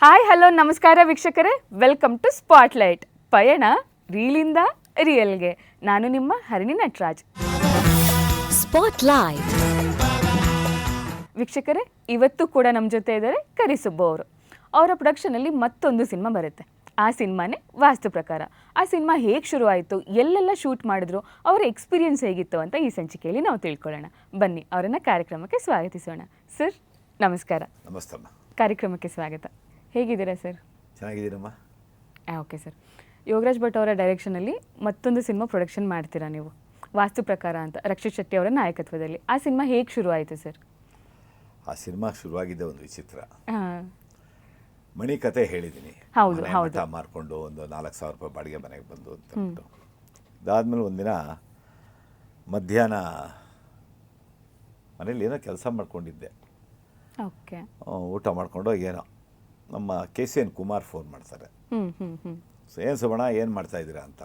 Hi hello ನಮಸ್ಕಾರ ವೀಕ್ಷಕರೇ, welcome to spotlight. ಪಯಣ ರೀಲಿಂದ ರಿಯಲ್ಗೆ. ನಾನು ನಿಮ್ಮ ಹರಿಣಿ ನಟರಾಜ್. ಸ್ಪಾಟ್ಲೈಟ್ ವೀಕ್ಷಕರೇ, ಇವತ್ತು ಕೂಡ ನಮ್ಮ ಜೊತೆ ಇದ್ದಾರೆ ಕರಿಸುಬ್ಬು ಅವರು. ಅವರ ಪ್ರೊಡಕ್ಷನಲ್ಲಿ ಮತ್ತೊಂದು ಸಿನಿಮಾ ಬರುತ್ತೆ. ಆ ಸಿನಿಮಾನೇ ವಾಸ್ತು ಪ್ರಕಾರ. ಆ ಸಿನಿಮಾ ಹೇಗೆ ಶುರು ಆಯಿತು, ಎಲ್ಲೆಲ್ಲ ಶೂಟ್ ಮಾಡಿದ್ರು, ಅವರ ಎಕ್ಸ್ಪೀರಿಯನ್ಸ್ ಹೇಗಿತ್ತು ಅಂತ ಈ ಸಂಚಿಕೆಯಲ್ಲಿ ನಾವು ತಿಳ್ಕೊಳ್ಳೋಣ. ಬನ್ನಿ ಅವರನ್ನು ಕಾರ್ಯಕ್ರಮಕ್ಕೆ ಸ್ವಾಗತಿಸೋಣ. ಸರ್ ನಮಸ್ಕಾರ. ನಮಸ್ತಮ್ಮ. ಕಾರ್ಯಕ್ರಮಕ್ಕೆ ಸ್ವಾಗತ. ಹೇಗಿದ್ದೀರಾ ಸರ್? ಚೆನ್ನಾಗಿದ್ದೀರಮ್ಮ. Okay sir. ಯೋಗರಾಜ್ ಭಟ್ ಅವರ ಡೈರೆಕ್ಷನಲ್ಲಿ ಮತ್ತೊಂದು ಸಿನಿಮಾ ಪ್ರೊಡಕ್ಷನ್ ಮಾಡ್ತೀರಾ ನೀವು, ವಾಸ್ತು ಪ್ರಕಾರ ಅಂತ, ರಕ್ಷಿತ್ ಶೆಟ್ಟಿ ಅವರ ನಾಯಕತ್ವದಲ್ಲಿ. ಆ ಸಿನಿಮಾ ಹೇಗೆ ಶುರು ಆಯಿತು ಸರ್? ಆ ಸಿನಿಮಾ ಶುರುವಾಗಿದ್ದೆ ಒಂದು ವಿಚಿತ್ರ. ಹಾಂ, ಮಣಿ ಕತೆ ಹೇಳಿದ್ದೀನಿ. ಹೌದು, ಹೌದು. ಮಠ ಮಾರ್ಕೊಂಡು ಒಂದು 4,000 ರೂಪಾಯಿ ಬಾಡಿಗೆ ಮನೆಗೆ ಬಂದು ಅಂತ ಅಂದ್ಬಿಟ್ಟು. ಅದಾದಮೇಲೆ ಒಂದಿನ ಮಧ್ಯಾಹ್ನ ಮನೇಲಿ ಏನೋ ಕೆಲಸ ಮಾಡ್ಕೊಂಡಿದ್ದೆ. ಓಕೆ. ಊಟ ಮಾಡಿಕೊಂಡು ಏನೋ ನಮ್ಮ KCN ಕುಮಾರ್ ಫೋನ್ ಮಾಡ್ತಾರೆ. ಏನು ಸುಬಣ್ಣ, ಏನು ಮಾಡ್ತಾಯಿದ್ದೀರಾ ಅಂತ.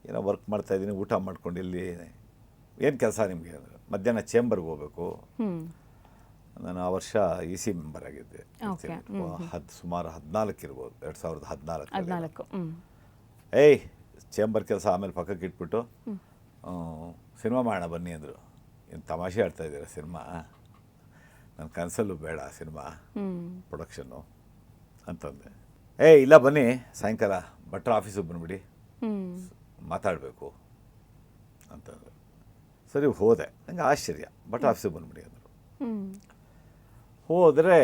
ಏನೋ ವರ್ಕ್ ಮಾಡ್ತಾಯಿದ್ದೀನಿ, ಊಟ ಮಾಡ್ಕೊಂಡು ಇಲ್ಲಿ ಏನು ಕೆಲಸ ನಿಮಗೆ ಅಂದರೆ, ಮಧ್ಯಾಹ್ನ ಚೇಂಬರ್ಗೆ ಹೋಗಬೇಕು. ನಾನು ಆ ವರ್ಷ EC ಮೆಂಬರ್ ಆಗಿದ್ದೆ. ಸುಮಾರು 14 ಇರ್ಬೋದು, 2014. ಏಯ್, ಚೇಂಬರ್ ಕೆಲಸ ಆಮೇಲೆ ಪಕ್ಕಕ್ಕೆ ಇಟ್ಬಿಟ್ಟು ಸಿನಿಮಾ ಮಾಡೋಣ ಬನ್ನಿ ಅಂದರು. ಏನು ತಮಾಷೆ ಆಡ್ತಾ ಇದ್ದೀರಾ, ಸಿನಿಮಾ ನನ್ನ ಕನಸಲ್ಲೂ ಬೇಡ ಸಿನಿಮಾ ಪ್ರೊಡಕ್ಷನ್ನು ಅಂತಂದೆ. ಇಲ್ಲ ಬನ್ನಿ, ಸಾಯಂಕಾಲ ಭಟ್ರ ಆಫೀಸಿಗೆ ಬಂದುಬಿಡಿ, ಮಾತಾಡಬೇಕು ಅಂತಂದೆ. ಸರಿ ಹೋದೆ. ನನಗೆ ಆಶ್ಚರ್ಯ, ಭಟ್ರ ಆಫೀಸಿಗೆ ಬಂದುಬಿಡಿ ಅಂದರು. ಹೋದರೆ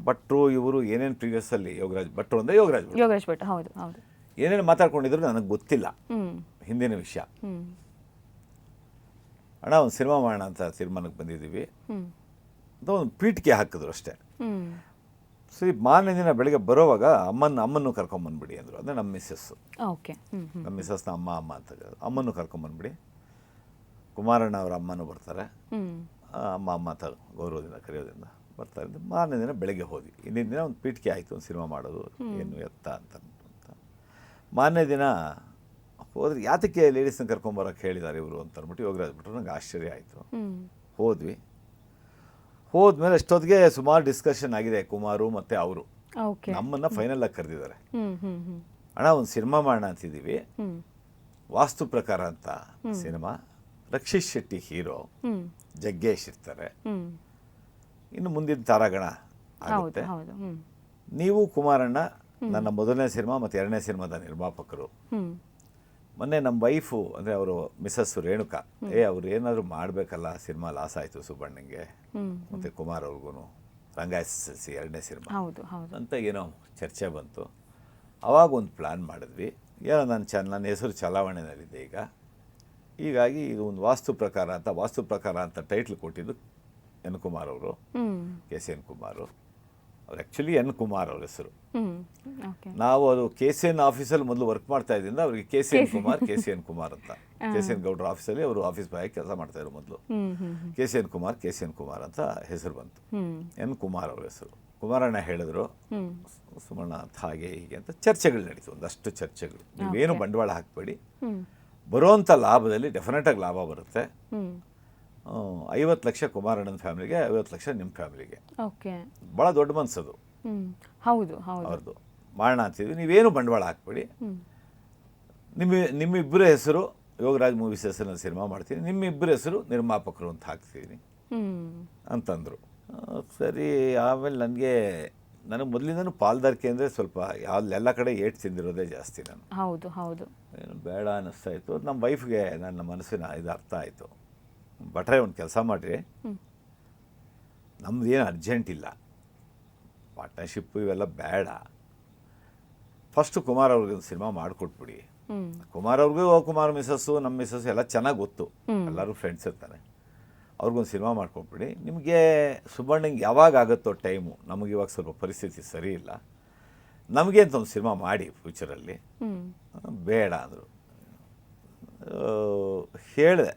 ಭಟ್ರು ಇವರು ಏನೇನು ಪ್ರೀವಿಯಸ್ಸಲ್ಲಿ ಯೋಗರಾಜ್ ಭಟ್ರು ಅಂದರೆ ಯೋಗರಾಜ್ ಭಟ್ ಹೌದು ಹೌದು, ಏನೇನು ಮಾತಾಡ್ಕೊಂಡಿದ್ರು ನನಗೆ ಗೊತ್ತಿಲ್ಲ ಹಿಂದಿನ ವಿಷಯ. ಅಣ್ಣ ಒಂದು ಸಿನಿಮಾ ಮಾಡೋಣ ಅಂತ ತೀರ್ಮಾನಕ್ಕೆ ಬಂದಿದ್ದೀವಿ ಅಂತ ಒಂದು ಪೀಠಿಕೆ ಹಾಕಿದ್ರು ಅಷ್ಟೇ. ಸರಿ, ಮಾರನೇ ದಿನ ಬೆಳಗ್ಗೆ ಬರೋವಾಗ ಅಮ್ಮನ್ನು ಕರ್ಕೊಂಬಂದ್ಬಿಡಿ ಅಂದರು. ಅಂದರೆ ನಮ್ಮ ಮಿಸ್ಸಸ್ಸು. ಓಕೆ. ನಮ್ಮ ಮಿಸ್ಸಸ್ನ ಅಮ್ಮ ಅಂತ ಅಮ್ಮನ್ನು ಕರ್ಕೊಂಬಂದ್ಬಿಡಿ, ಕುಮಾರಣ್ಣ ಅವರ ಅಮ್ಮನೂ ಬರ್ತಾರೆ, ಅಮ್ಮ ಅಂತ ಗೌರವದಿಂದ ಕರೆಯೋದ್ರಿಂದ ಬರ್ತಾರೆ. ಮಾರನೇ ದಿನ ಬೆಳಗ್ಗೆ ಹೋದ್ವಿ. ಹಿಂದಿನ ದಿನ ಒಂದು ಪೀಠಿಕೆ ಆಯಿತು, ಒಂದು ಸಿನಿಮಾ ಮಾಡೋದು ಏನು ಎತ್ತ ಅಂತ. ಮಾರನೇ ದಿನ ಹೋದ್ರೆ ಯಾತಕ್ಕೆ ಲೇಡೀಸ್ನ ಕರ್ಕೊಂಬರೋಕ್ಕೆ ಹೇಳಿದ್ದಾರೆ ಇವರು ಅಂತ ಅಂದ್ಬಿಟ್ಟು ಯೋಗರಾಜ್ ಬಿಟ್ಟರು. ನಂಗೆ ಆಶ್ಚರ್ಯ ಆಯಿತು. ಹೋದ್ವಿ. ಹೋದ್ಮೇಲೆ ಅಷ್ಟೊತ್ತಿಗೆ ಸುಮಾರು ಡಿಸ್ಕಷನ್ ಆಗಿದೆ, ಕುಮಾರು ಮತ್ತು ಅವರು ನಮ್ಮನ್ನು ಫೈನಲಾಗಿ ಕರೆದಿದ್ದಾರೆ. ಅಣ್ಣ ಒಂದು ಸಿನಿಮಾ ಮಾಡೋಣ ಅಂತಿದ್ದೀವಿ, ವಾಸ್ತು ಪ್ರಕಾರ ಅಂತ ಸಿನಿಮಾ. ರಕ್ಷಿತ್ ಶೆಟ್ಟಿ ಹೀರೋ, ಜಗ್ಗೇಶ್ ಇರ್ತಾರೆ, ಇನ್ನು ಮುಂದಿನ ತಾರಾಗಣ ಆಗುತ್ತೆ. ನೀವು ಕುಮಾರಣ್ಣ ನನ್ನ ಮೊದಲನೇ ಸಿನಿಮಾ ಮತ್ತು ಎರಡನೇ ಸಿನಿಮಾದ ನಿರ್ಮಾಪಕರು. ಮೊನ್ನೆ ನಮ್ಮ ವೈಫು ಅಂದರೆ ಅವರು ಮಿಸ್ಸಸ್ಸು ರೇಣುಕಾ, ಅವ್ರು ಏನಾದರೂ ಮಾಡಬೇಕಲ್ಲ, ಸಿನಿಮಾ ಲಾಸ್ ಆಯಿತು ಸುಬ್ಬಣ್ಣಂಗೆ ಮತ್ತು ಕುಮಾರ್ ಅವ್ರಿಗೂ, ರಂಗ SSLC ಎರಡನೇ ಸಿನಿಮಾ ಅಂತ ಏನೋ ಚರ್ಚೆ ಬಂತು. ಆವಾಗ ಒಂದು ಪ್ಲ್ಯಾನ್ ಮಾಡಿದ್ವಿ. ಏನೋ ನನ್ನ ಹೆಸರು ಚಲಾವಣೆಯಲ್ಲಿದೆ ಹೀಗಾಗಿ ಇದು ಒಂದು ವಾಸ್ತು ಪ್ರಕಾರ ಅಂತ ಟೈಟ್ಲ್ ಕೊಟ್ಟಿದ್ದು ಎನ್ ಕುಮಾರ್ ಅವರು, KCN ಕುಮಾರು. ಅವ್ರು ಆ್ಯಕ್ಚುಲಿ ಎನ್ ಕುಮಾರ್ ಅವ್ರ ಹೆಸರು. ನಾವು ಅದು KCN ಆಫೀಸಲ್ಲಿ ಮೊದಲು ವರ್ಕ್ ಮಾಡ್ತಾ ಇದ್ದಿಂದ ಅವ್ರಿಗೆ KCN ಕುಮಾರ್ ಅಂತ, KCN ಗೌಡ್ರ ಆಫೀಸಲ್ಲಿ ಅವರು ಆಫೀಸ್ ಬಾಯ್ ಕೆಲಸ ಮಾಡ್ತಾಯಿದ್ರು ಮೊದಲು. KCN ಕುಮಾರ್ ಅಂತ ಹೆಸರು ಬಂತು. ಎನ್ ಕುಮಾರ್ ಅವ್ರ ಹೆಸರು. ಕುಮಾರಣ್ಣ ಹೇಳಿದ್ರು ಸುಮಣ್ಣ ಅಂತ ಹಾಗೆ ಹೀಗೆ ಅಂತ ಚರ್ಚೆಗಳು ನಡೀತು, ಒಂದಷ್ಟು ಚರ್ಚೆಗಳು. ನೀವೇನು ಬಂಡವಾಳ ಹಾಕಬೇಡಿ, ಬರುವಂಥ ಲಾಭದಲ್ಲಿ ಡೆಫಿನೆಟಾಗಿ ಲಾಭ ಬರುತ್ತೆ. 50 ಲಕ್ಷ ಕುಮಾರಣ್ಣನ ಫ್ಯಾಮಿಲಿಗೆ, 50 ಲಕ್ಷ ನಿಮ್ಮ ಫ್ಯಾಮಿಲಿಗೆ. ಭಾಳ ದೊಡ್ಡ ಮನಸ್ಸದು. ಅವ್ರದ್ದು ಮಾಡೋಣ ಅಂತಿದ್ವಿ. ನೀವೇನು ಬಂಡವಾಳ ಹಾಕ್ಬೇಡಿ, ನಿಮ್ಮಿಬ್ಬರ ಹೆಸರು ಯೋಗರಾಜ್ ಮೂವೀಸ್ ಹೆಸರಿನ ಸಿನಿಮಾ ಮಾಡ್ತೀನಿ, ನಿಮ್ಮಿಬ್ಬರ ಹೆಸರು ನಿರ್ಮಾಪಕರು ಅಂತ ಹಾಕ್ತೀನಿ ಅಂತಂದರು. ಸರಿ. ಆಮೇಲೆ ನನಗೆ ಮೊದಲಿಂದನೂ ಪಾಲ್ದಾರಿಕೆ ಅಂದರೆ ಸ್ವಲ್ಪ ಎಲ್ಲ ಕಡೆ ಏಟ್ ತಿಂದಿರೋದೇ ಜಾಸ್ತಿ. ನಾನು ಏನು ಬೇಡ ಅನ್ನಿಸ್ತಾ ಇತ್ತು. ನಮ್ಮ ವೈಫ್ಗೆ ನನ್ನ ಮನಸ್ಸಿನ ಇದು ಅರ್ಥ ಆಯಿತು. ಭಟ್ರೆ ಒಂದು ಕೆಲಸ ಮಾಡಿರಿ, ನಮ್ಮದು ಏನು ಅರ್ಜೆಂಟ್ ಇಲ್ಲ, ಪಾರ್ಟ್ನರ್ಶಿಪ್ಪು ಇವೆಲ್ಲ ಬೇಡ, ಫಸ್ಟು ಕುಮಾರ್ ಅವ್ರಿಗೊಂದು ಸಿನಿಮಾ ಮಾಡಿಕೊಟ್ಬಿಡಿ. ಕುಮಾರ್ ಅವ್ರಿಗೂ ಕುಮಾರ್ ಮಿಸ್ಸಸ್ಸು ನಮ್ಮ ಮಿಸ್ಸಸ್ಸು ಎಲ್ಲ ಚೆನ್ನಾಗಿ ಗೊತ್ತು, ಎಲ್ಲರೂ ಫ್ರೆಂಡ್ಸ್ ಇರ್ತಾರೆ, ಅವ್ರಿಗೊಂದು ಸಿನಿಮಾ ಮಾಡಿಕೊಟ್ಬಿಡಿ. ನಿಮಗೆ ಸುಬ್ಬಣ್ಣಂಗೆ ಯಾವಾಗ ಆಗುತ್ತೋ ಟೈಮು, ನಮಗೆ ಇವಾಗ ಸ್ವಲ್ಪ ಪರಿಸ್ಥಿತಿ ಸರಿ ಇಲ್ಲ, ನಮಗೆ ಅಂತ ಒಂದು ಸಿನಿಮಾ ಮಾಡಿ ಫ್ಯೂಚರಲ್ಲಿ. ಬೇಡ ಅಂದರು. ಹೇಳಿದೆ.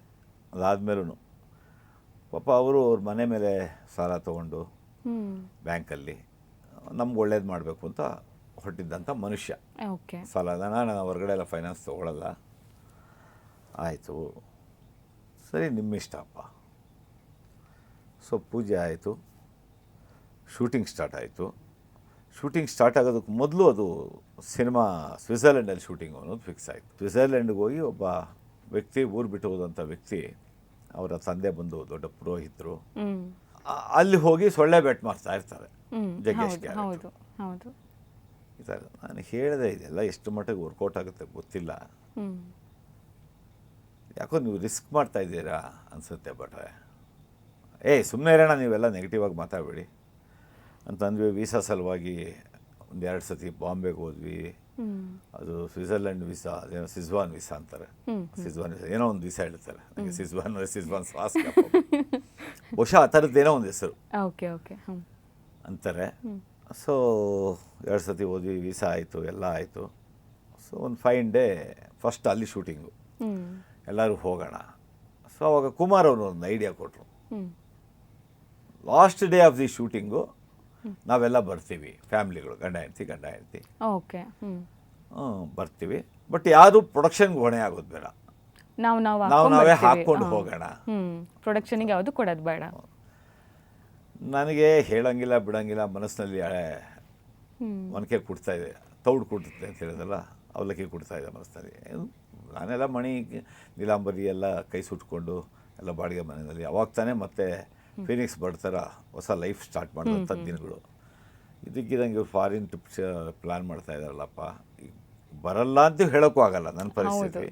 ಅದಾದಮೇಲೂ ಪಾಪ ಅವರು ಅವ್ರ ಮನೆ ಮೇಲೆ ಸಾಲ ತೊಗೊಂಡು ಬ್ಯಾಂಕಲ್ಲಿ ನಮ್ಗೆ ಒಳ್ಳೇದು ಮಾಡಬೇಕು ಅಂತ ಹೊರಟಿದ್ದಂಥ ಮನುಷ್ಯ. ಸಾಲದ ನಾನು ಹೊರಗಡೆ ಎಲ್ಲ ಫೈನಾನ್ಸ್ ತೊಗೊಳ್ಳಲ್ಲ. ಆಯಿತು, ಸರಿ, ನಿಮ್ಮಿಷ್ಟಪ್ಪ. ಸೊ ಪೂಜೆ ಆಯಿತು, ಶೂಟಿಂಗ್ ಸ್ಟಾರ್ಟ್ ಆಯಿತು. ಶೂಟಿಂಗ್ ಸ್ಟಾರ್ಟ್ ಆಗೋದಕ್ಕೆ ಮೊದಲು ಅದು ಸಿನಿಮಾ ಸ್ವಿಟ್ಜರ್ಲೆಂಡಲ್ಲಿ ಶೂಟಿಂಗ್ ಅನ್ನೋದು ಫಿಕ್ಸ್ ಆಯಿತು. ಸ್ವಿಟ್ಜರ್ಲೆಂಡ್ಗೆ ಹೋಗಿ ಒಬ್ಬ ವ್ಯಕ್ತಿ ಊರು ಬಿಟ್ಟು ಹೋದಂಥ ವ್ಯಕ್ತಿ, ಅವರ ತಂದೆ ಬಂದು ದೊಡ್ಡ ಪುರೋಹಿತರು, ಅಲ್ಲಿ ಹೋಗಿ ಸೊಳ್ಳೆ ಬೆಟ್ ಮಾಡ್ತಾ ಇರ್ತಾರೆ ಜಗ್ಗೇಶ್ಗೆ. ಹೌದು ಹೌದು. ನಾನು ಹೇಳಿದೆ ಇದೆಲ್ಲ ಎಷ್ಟು ಮಟ್ಟಿಗೆ ವರ್ಕೌಟ್ ಆಗುತ್ತೆ ಗೊತ್ತಿಲ್ಲ, ಯಾಕೋ ನೀವು ರಿಸ್ಕ್ ಮಾಡ್ತಾ ಇದ್ದೀರಾ ಅನಿಸುತ್ತೆ, ಬಟ್ ಸುಮ್ಮನೆ ಇರೋಣ, ನೀವೆಲ್ಲ ನೆಗೆಟಿವ್ ಆಗಿ ಮಾತಾಡಬೇಡಿ ಅಂತಂದ್ವಿ. ವೀಸಾ ಸಲುವಾಗಿ ಒಂದು 2 ಸತಿ ಬಾಂಬೆಗೆ ಹೋದ್ವಿ. ಅದು ಸ್ವಿಟ್ಜರ್ಲೆಂಡ್ ವೀಸಾ, ಅದೇನೋ ಸಿಜ್ವಾನ್ ವೀಸಾ ಅಂತಾರೆ, ಸಿಜ್ವಾನ್ ವೀಸಾ ಏನೋ ಒಂದು ವೀಸಾ ಹೇಳ್ತಾರೆ ನನಗೆ. ಸಿಜ್ವಾನ್ ಸಾಸ್ ಬಹುಶಃ ಆ ಥರದ್ದೇನೋ ಒಂದು ಹೆಸರು ಅಂತಾರೆ. ಸೊ 2 ಸತಿ ಹೋದ್ವಿ, ವೀಸಾ ಆಯಿತು, ಎಲ್ಲ ಆಯಿತು. ಸೊ ಒಂದು 5 ಡೇ ಫಸ್ಟ್ ಅಲ್ಲಿ ಶೂಟಿಂಗು, ಎಲ್ಲರೂ ಹೋಗೋಣ. ಸೊ ಅವಾಗ ಕುಮಾರ್ ಅವರು ಒಂದು ಐಡಿಯಾ ಕೊಟ್ಟರು, last day of the shooting ನಾವೆಲ್ಲ ಬರ್ತೀವಿ, ಫ್ಯಾಮ್ಲಿಗಳು, ಗಂಡ ಹೆಂಡತಿ ಬರ್ತೀವಿ, ಬಟ್ ಯಾರು ಪ್ರೊಡಕ್ಷನ್ಗೆ ಹೊಣೆ ಆಗೋದು ಬೇಡ, ನಾವೇ ಹಾಕ್ಕೊಂಡು ಹೋಗೋಣ, ಪ್ರೊಡಕ್ಷನ್ಗೆ ಯಾವುದು ಕೊಡೋದು ಬೇಡ. ನನಗೆ ಹೇಳಂಗಿಲ್ಲ ಬಿಡಂಗಿಲ್ಲ, ಮನಸ್ಸಿನಲ್ಲಿ ಒನಕೆ ಕುಡ್ತಾ ಇದೆ, ತೌಡು ಕುಡ್ತದೆ ಅಂತ ಹೇಳಿದಲ್ಲ, ಅವಲಕ್ಕಿ ಕುಡ್ತಾ ಇದೆ ಮನಸ್ಸಿನಲ್ಲಿ. ನಾನೆಲ್ಲ ಮಣಿ ನೀಲಾಂಬರಿ ಎಲ್ಲ ಕೈ ಸುಟ್ಕೊಂಡು ಎಲ್ಲ ಬಾಡಿಗೆ ಮನೆಯಲ್ಲಿ, ಅವಾಗ ತಾನೇ ಮತ್ತೆ ಫೀನಿಕ್ಸ್ ಬರ್ತಾರ ಹೊಸ ಲೈಫ್ ಸ್ಟಾರ್ಟ್ ಮಾಡೋಂಥ ದಿನಗಳು. ಇದಕ್ಕಿದಂಗೆ ಇವ್ರು ಫಾರಿನ್ ಟ್ರಿಪ್ ಪ್ಲ್ಯಾನ್ ಮಾಡ್ತಾ ಇದ್ದಾರಲ್ಲಪ್ಪ, ಬರಲ್ಲ ಅಂತ ಹೇಳೋಕ್ಕೂ ಆಗಲ್ಲ ನನ್ನ ಪರಿಸ್ಥಿತಿ.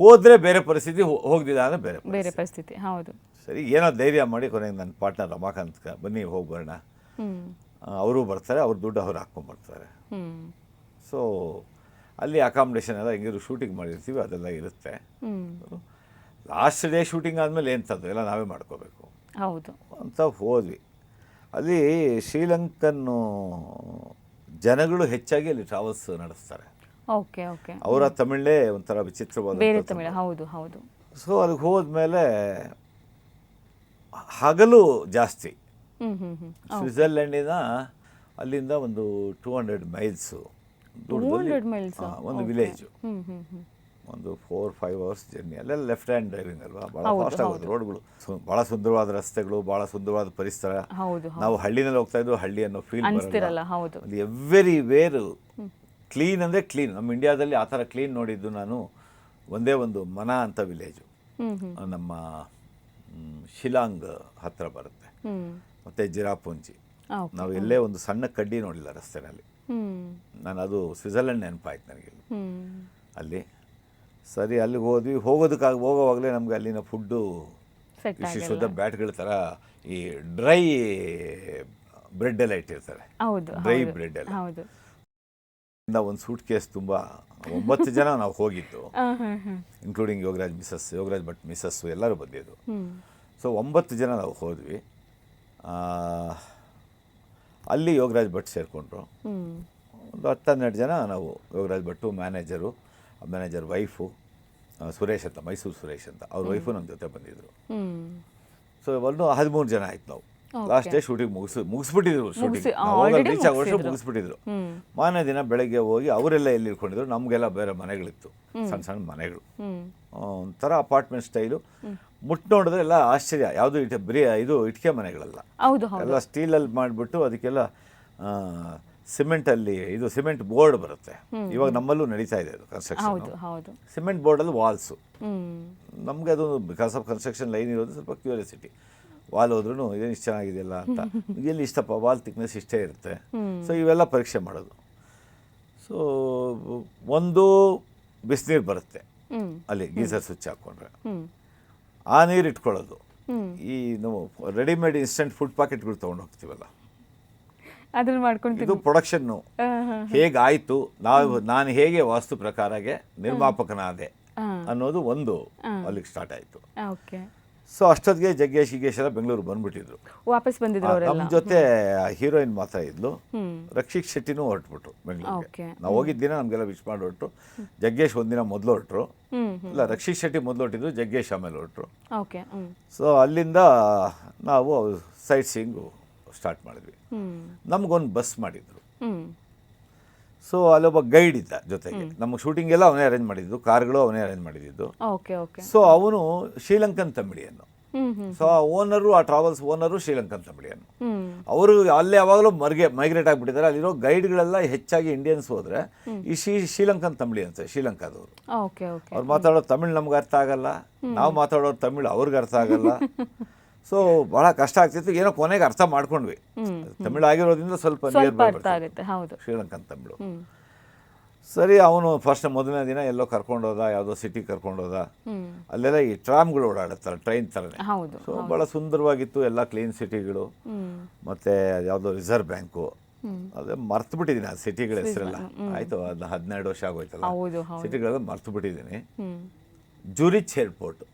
ಹೋದರೆ ಬೇರೆ ಪರಿಸ್ಥಿತಿ, ಹೋಗ್ದಿಲ್ಲ ಅಂದರೆ ಬೇರೆ ಪರಿಸ್ಥಿತಿ. ಹೌದು, ಸರಿ, ಏನೋ ಧೈರ್ಯ ಮಾಡಿ ಕೊನೆಗೆ ನನ್ನ ಪಾರ್ಟ್ನರ್ ರಮಾಕಾಂತ್ ಬನ್ನಿ ಹೋಗಿ ಬರೋಣ, ಅವರು ಬರ್ತಾರೆ, ಅವ್ರ ದುಡ್ಡು ಅವ್ರು ಹಾಕ್ಕೊಂಡ್ಬರ್ತಾರೆ. ಸೊ ಅಲ್ಲಿ ಅಕಾಮಿಡೇಷನ್ ಎಲ್ಲ ಹೆಂಗಿದ್ರು ಶೂಟಿಂಗ್ ಮಾಡಿರ್ತೀವಿ, ಅದೆಲ್ಲ ಇರುತ್ತೆ. ಲಾಸ್ಟ್ ಡೇ ಶೂಟಿಂಗ್ ಆದಮೇಲೆ ಎಂಥದ್ದು ಎಲ್ಲ ನಾವೇ ಮಾಡ್ಕೋಬೇಕು ಅಂತ ಹೋದ್ವಿ. ಅಲ್ಲಿ ಶ್ರೀಲಂಕನ್ನು ಜನಗಳು ಹೆಚ್ಚಾಗಿ ಅಲ್ಲಿ ಟ್ರಾವೆಲ್ಸ್ ನಡೆಸ್ತಾರೆ. ಅವರ ತಮಿಳೇ ಒಂಥರ ವಿಚಿತ್ರವಾದ. ಸೊ ಅದಕ್ಕೆ ಹೋದ್ಮೇಲೆ ಹಗಲು ಜಾಸ್ತಿ. ಸ್ವಿಟ್ಜರ್ಲೆಂಡಿನ ಅಲ್ಲಿಂದ ಒಂದು 200 ಮೈಲ್ಸು ಒಂದು ವಿಲೇಜು, ಒಂದು 4-5 ಅವರ್ಸ್ ಜರ್ನಿ. ಅಲ್ಲೆಲ್ಲ ಲೆಫ್ಟ್ ಹ್ಯಾಂಡ್ ಡ್ರೈವಿಂಗ್ ಅಲ್ವಾ, ಭಾಳ ಫಾಸ್ಟ್ ಆಗೋದು ರೋಡ್ಗಳು, ಭಾಳ ಸುಂದರವಾದ ರಸ್ತೆಗಳು, ಭಾಳ ಸುಂದರವಾದ ಪರಿಸರ. ನಾವು ಹಳ್ಳಿನಲ್ಲಿ ಹೋಗ್ತಾ ಇದ್ವು, ಹಳ್ಳಿ ಅನ್ನೋ ಫೀಲ್ ಬರಲ್ಲ. ಅಲ್ಲಿ ಎವ್ರಿ ವೇರ್ ಕ್ಲೀನ್ ಅಂದರೆ ಕ್ಲೀನ್. ನಮ್ಮ ಇಂಡಿಯಾದಲ್ಲಿ ಆ ಥರ ಕ್ಲೀನ್ ನೋಡಿದ್ದು ನಾನು ಒಂದೇ ಒಂದು ಮನಾ ಅಂತ ವಿಲೇಜು, ನಮ್ಮ ಶಿಲಾಂಗ್ ಹತ್ತಿರ ಬರುತ್ತೆ, ಮತ್ತು ಜಿರಾಪುಂಜಿ. ನಾವು ಎಲ್ಲೇ ಒಂದು ಸಣ್ಣ ಕಡ್ಡಿ ನೋಡಿಲ್ಲ ರಸ್ತೆನಲ್ಲಿ. ನಾನು ಅದು ಸ್ವಿಟ್ಜರ್ಲೆಂಡ್ ನೆನಪಾಯ್ತು ನನಗೆ ಅಲ್ಲಿ. ಸರಿ, ಅಲ್ಲಿಗೆ ಹೋದ್ವಿ. ಹೋಗೋವಾಗಲೇ ನಮಗೆ ಅಲ್ಲಿನ ಫುಡ್ಡು ವಿಶೇಷವಾದ ಬ್ಯಾಟ್ಗಳ ಥರ ಈ ಡ್ರೈ ಬ್ರೆಡ್ ಎಲ್ಲ ಇಟ್ಟಿರ್ತಾರೆ, ಡ್ರೈ ಬ್ರೆಡ್ ಎಲ್ಲ. ಒಂದು ಸೂಟ್ ಕೇಸ್ ತುಂಬ 9 ಜನ ನಾವು ಹೋಗಿದ್ದು, ಇನ್ಕ್ಲೂಡಿಂಗ್ ಯೋಗರಾಜ್ ಭಟ್ ಮಿಸಸ್ಸು ಎಲ್ಲರೂ ಬಂದಿದ್ದು. ಸೊ 9 ಜನ ನಾವು ಹೋದ್ವಿ. ಅಲ್ಲಿ ಯೋಗರಾಜ್ ಭಟ್ ಸೇರಿಕೊಂಡ್ರು. ಒಂದು 10-12 ಜನ ನಾವು, ಯೋಗರಾಜ್ ಭಟ್ಟು, ಮ್ಯಾನೇಜರ್ ವೈಫು ಸುರೇಶ್ ಅಂತ, ಮೈಸೂರು ಸುರೇಶ್ ಅಂತ, ಅವ್ರ ವೈಫು ನಮ್ಮ ಜೊತೆ ಬಂದಿದ್ರು. ಸೊ ಒಂದು 13 ಜನ ಆಯ್ತು ನಾವು. ಲಾಸ್ಟ್ ಡೇ ಶೂಟಿಂಗ್ ಮುಗಿಸ್ಬಿಟ್ಟಿದ್ರು. ಶೂಟಿಂಗ್ ರೀಚ್ ಆಗೋ ವರ್ಷ ಮುಗಿಸ್ಬಿಟ್ಟಿದ್ರು. ಮಾರನೇ ದಿನ ಬೆಳಗ್ಗೆ ಹೋಗಿ ಅವರೆಲ್ಲ ಎಲ್ಲಿ ಇಳ್ಕೊಂಡಿದ್ರು, ನಮಗೆಲ್ಲ ಬೇರೆ ಮನೆಗಳಿತ್ತು, ಸಣ್ಣ ಸಣ್ಣ ಮನೆಗಳು, ಒಂಥರ ಅಪಾರ್ಟ್ಮೆಂಟ್ ಸ್ಟೈಲು. ಮುಟ್ಟು ನೋಡಿದ್ರೆ ಎಲ್ಲ ಆಶ್ಚರ್ಯ, ಯಾವುದು ಇದು ಇಟ್ಟಿಗೆ ಮನೆಗಳಲ್ಲ, ಎಲ್ಲ ಸ್ಟೀಲಲ್ಲಿ ಮಾಡಿಬಿಟ್ಟು ಅದಕ್ಕೆಲ್ಲ ಸಿಮೆಂಟಲ್ಲಿ ಇದು ಸಿಮೆಂಟ್ ಬೋರ್ಡ್ ಬರುತ್ತೆ. ಇವಾಗ ನಮ್ಮಲ್ಲೂ ನಡೀತಾ ಇದೆ ಅದು ಕನ್ಸ್ಟ್ರಕ್ಷನ್. ಸಿಮೆಂಟ್ ಬೋರ್ಡಲ್ಲಿ ವಾಲ್ಸು. ನಮಗೆ ಅದು ಬಿಕಾಸ್ ಆಫ್ ಕನ್ಸ್ಟ್ರಕ್ಷನ್ ಲೈನ್ ಇರೋದು ಸ್ವಲ್ಪ ಕ್ಯೂರಿಯಾಸಿಟಿ. ವಾಲ್ ಹೋದ್ರೂ ಇದೇನು ಇಷ್ಟು ಚೆನ್ನಾಗಿದೆಯಲ್ಲ ಅಂತ, ಎಲ್ಲಿ ಇಷ್ಟಪ್ಪ, ವಾಲ್ ತಿಕ್ನೆಸ್ ಇಷ್ಟೇ ಇರುತ್ತೆ. ಸೊ ಇವೆಲ್ಲ ಪರೀಕ್ಷೆ ಮಾಡೋದು. ಸೊ ಒಂದು ಬಿಸಿನೀರು ಬರುತ್ತೆ ಅಲ್ಲಿ, ಗೀಸರ್ ಸ್ವಿಚ್ ಹಾಕ್ಕೊಂಡ್ರೆ ಆ ನೀರು ಇಟ್ಕೊಳ್ಳೋದು. ಈ ನಾವು ರೆಡಿಮೇಡ್ ಇನ್ಸ್ಟೆಂಟ್ ಫುಡ್ ಪ್ಯಾಕೆಟ್ಗಳು ತೊಗೊಂಡು ಹೋಗ್ತೀವಲ್ಲ, ಇದು ಪ್ರೊಡಕ್ಷನ್ನು ಹೇಗಾಯಿತು, ನಾನು ಹೇಗೆ ವಾಸ್ತು ಪ್ರಕಾರಗೆ ನಿರ್ಮಾಪಕನಾದೆ ಅನ್ನೋದು ಒಂದು ಅಲ್ಲಿಗೆ ಸ್ಟಾರ್ಟ್ ಆಯಿತು. ಸೊ ಅಷ್ಟೊತ್ತಿಗೆ ಜಗ್ಗೇಶ್ ಎಲ್ಲ ಬೆಂಗಳೂರು ಬಂದ್ಬಿಟ್ಟಿದ್ರು, ವಾಪಸ್ ಬಂದಿದ್ರು. ನಮ್ಮ ಜೊತೆ ಹೀರೋಯಿನ್ ಮಾತ್ರ ಇದ್ಲು, ರಕ್ಷಿತ್ ಶೆಟ್ಟಿನೂ ಹೊರಟ್ಬಿಟ್ರು ಬೆಂಗಳೂರಿಗೆ. ನಾವು ಹೋಗಿದ್ದ ದಿನ ನಮಗೆಲ್ಲ ವಿಶ್ ಮಾಡಿ ಹೊರಟರು. ಜಗ್ಗೇಶ್ ಒಂದಿನ ಮೊದಲು ಹೊರಟ್ರು, ಇಲ್ಲ ರಕ್ಷಿತ್ ಶೆಟ್ಟಿ ಮೊದಲು ಹೊರಟಿದ್ರು, ಜಗ್ಗೇಶ್ ಆಮೇಲೆ ಹೊರಟ್ರು. ಸೊ ಅಲ್ಲಿಂದ ನಾವು ಸೈಟ್ ಸೀಯಿಂಗು ಸ್ಟಾರ್ಟ್ ಮಾಡಿದ್ವಿ. ನಮಗೊಂದು ಬಸ್ ಮಾಡಿದ್ರು. ಸೊ ಅಲ್ಲೊಬ್ಬ ಗೈಡ್ ಇದ್ದ ಜೊತೆಗೆ. ನಮ್ಮ ಶೂಟಿಂಗ್ ಎಲ್ಲ ಅವನೇ ಅರೇಂಜ್ ಮಾಡಿದ್ದು, ಕಾರ್ಗಳು ಅವನೇ ಅರೇಂಜ್ ಮಾಡಿದ್ದು. ಸೊ ಅವನು ಶ್ರೀಲಂಕನ್ ತಮಿಳಿಯನ್ನು, ಸೊ ಆ ಓನರು, ಆ ಟ್ರಾವೆಲ್ಸ್ ಓನರು ಶ್ರೀಲಂಕನ್ ತಮಿಳಿಯನ್. ಹ್ಮ್ ಅವರು ಅಲ್ಲೇ ಯಾವಾಗಲೂ ಮೈಗ್ರೇಟ್ ಆಗಿಬಿಟ್ಟಿದ್ದಾರೆ. ಅಲ್ಲಿರೋ ಗೈಡ್ಗಳೆಲ್ಲ ಹೆಚ್ಚಾಗಿ ಇಂಡಿಯನ್ಸ್ ಹೋದರೆ ಈ ಶ್ರೀಲಂಕನ್ ತಮಿಳಿಯನ್ಸ್, ಶ್ರೀಲಂಕಾದವರು. ಓಕೆ ಓಕೆ ಅವ್ರು ಮಾತಾಡೋ ತಮಿಳ್ ನಮ್ಗೆ ಅರ್ಥ ಆಗಲ್ಲ, ನಾವು ಮಾತಾಡೋ ತಮಿಳ್ ಅವ್ರಿಗೆ ಅರ್ಥ ಆಗಲ್ಲ. ಸೊ ಭಾಳ ಕಷ್ಟ ಆಗ್ತಿತ್ತು. ಏನೋ ಕೊನೆಗೆ ಅರ್ಥ ಮಾಡ್ಕೊಂಡ್ವಿ. ತಮಿಳ್ ಆಗಿರೋದ್ರಿಂದ ಸ್ವಲ್ಪ ನಿಯರ್ ಬೈ ಅರ್ಥ ಆಗುತ್ತೆ. ಹೌದು. ಶ್ರೀಲಂಕನ್ ತಮಿಳು. ಸರಿ, ಅವನು ಫಸ್ಟ್ ಮೊದಲನೇ ದಿನ ಎಲ್ಲೋ ಕರ್ಕೊಂಡೋದ, ಯಾವುದೋ ಸಿಟಿ ಕರ್ಕೊಂಡೋದ. ಅಲ್ಲೆಲ್ಲ ಈ ಟ್ರಾಮ್ಗಳು ಓಡಾಡುತ್ತಲ್ಲ, ಟ್ರೈನ್ ಥರನೇ. ಹೌದು. ಸೊ ಭಾಳ ಸುಂದರವಾಗಿತ್ತು, ಎಲ್ಲ ಕ್ಲೀನ್ ಸಿಟಿಗಳು. ಮತ್ತು ಯಾವುದೋ ರಿಸರ್ವ್ ಬ್ಯಾಂಕು, ಅದೇ ಮರ್ತು ಬಿಟ್ಟಿದ್ದೀನಿ ಆ ಸಿಟಿಗಳ ಹೆಸರೆಲ್ಲ. ಆಯಿತು, ಅದು 12 ವರ್ಷ ಆಗೋಯ್ತಲ್ಲ, ಹೌದು. ಸಿಟಿಗಳೆಲ್ಲ ಮರ್ತು ಬಿಟ್ಟಿದ್ದೀನಿ. ಜೂರಿಚ್ ಏರ್ಪೋರ್ಟ್